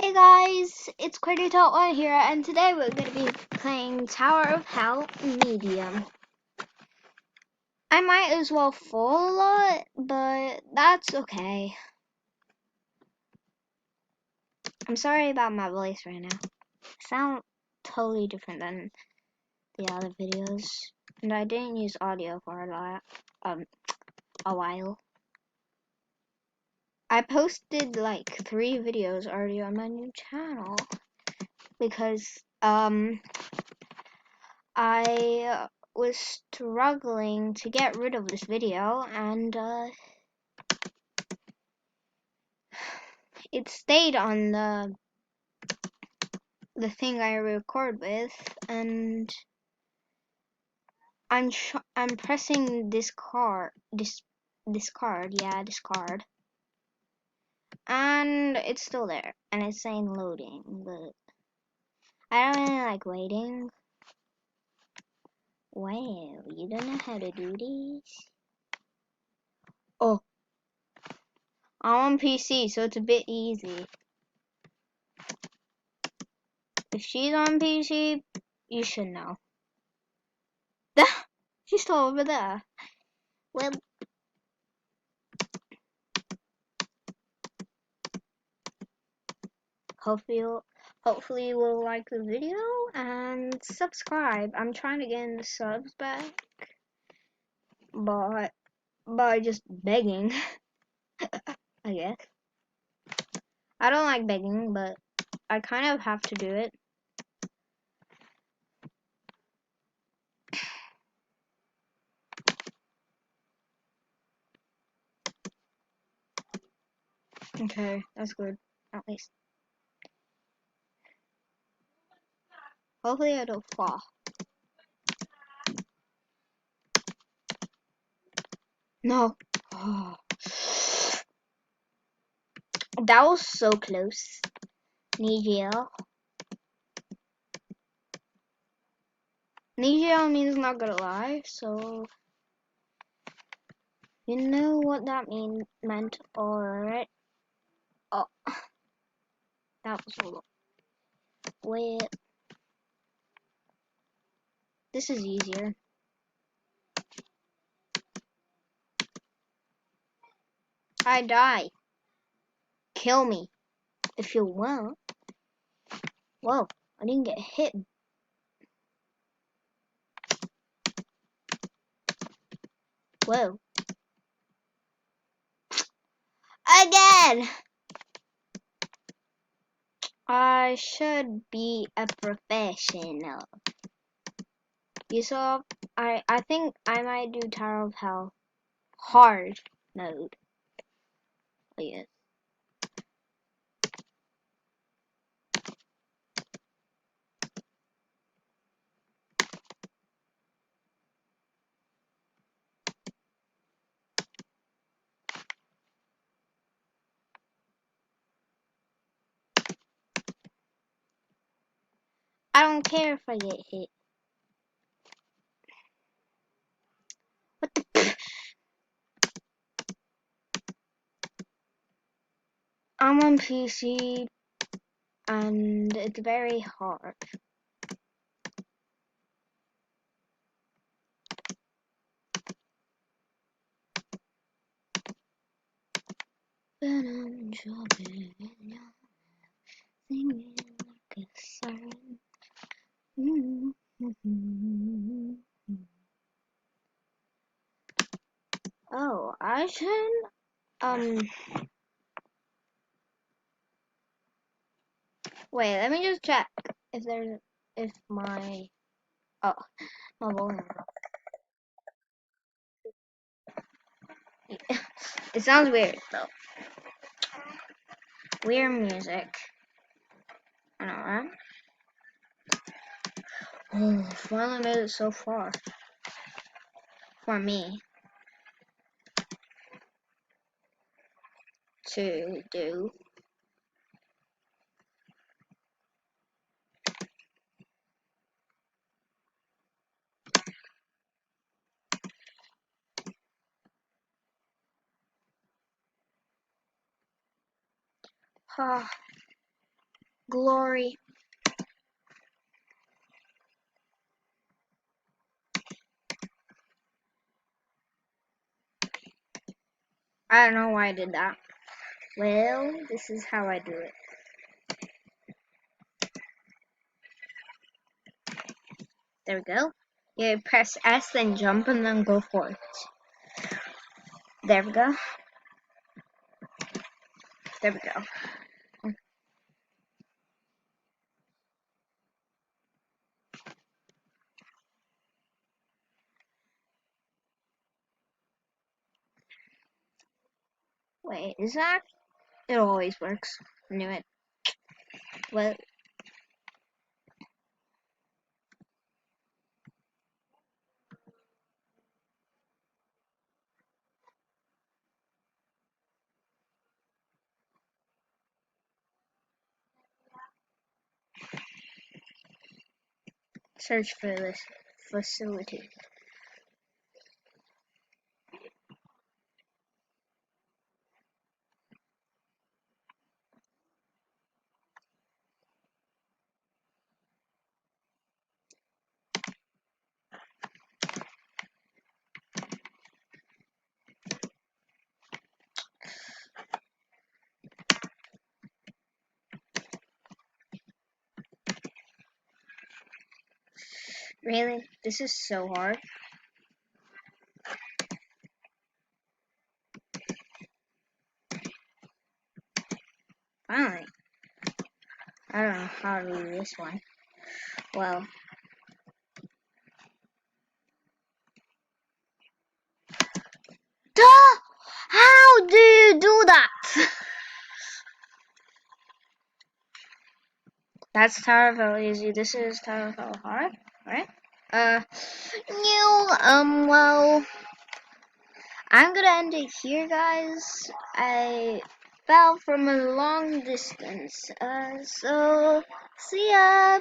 Hey guys, it's ToH-MD here, and today we're going to be playing Tower of Hell Medium. I might as well fall a lot, but that's okay. I'm sorry about my voice right now. I sound totally different than the other videos, and I didn't use audio for a while. I posted like 3 videos already on my new channel because I was struggling to get rid of this video, and it stayed on the thing I record with, and I'm pressing discard, and it's still there, and it's saying loading, but I don't really like waiting. Wow, you don't know how to do this? Oh, I'm on PC, so it's a bit easy. If she's on PC, you should know. She's still over there. Well, hopefully you will like the video and subscribe. I'm trying to get the subs back, but by just begging, I guess. I don't like begging, but I kind of have to do it. Okay, that's good, at least. Hopefully I don't fall. No. Oh. That was so close. Nigel. Nigel means not gonna lie, so you know what that meant, alright? Oh, that was a lot. Wait, this is easier. I die. Kill me if you want. Whoa, I didn't get hit. Whoa. Again! I should be a professional. You saw, I think I might do Tower of Hell hard mode. Oh yes. I don't care if I get hit. What the? I'm on PC and it's very hard. But I'm dropping in your singing like a siren. Oh, I should wait, let me just check if my volume. It sounds weird though. Weird music. I know, right? Oh, finally made it so far. For me. To do. Glory. I don't know why I did that. Well, this is how I do it. There we go. You press S, then jump, and then go forward. There we go. There we go. Wait, is that? It always works. I knew it. Well, search for this facility. Really? This is so hard. Finally. I don't know how to do this one. Well. Duh! How do you do that? That's Tower of Hell easy. This is Tower of Hell hard, right? Well, I'm gonna end it here, guys. I fell from a long distance. So, see ya!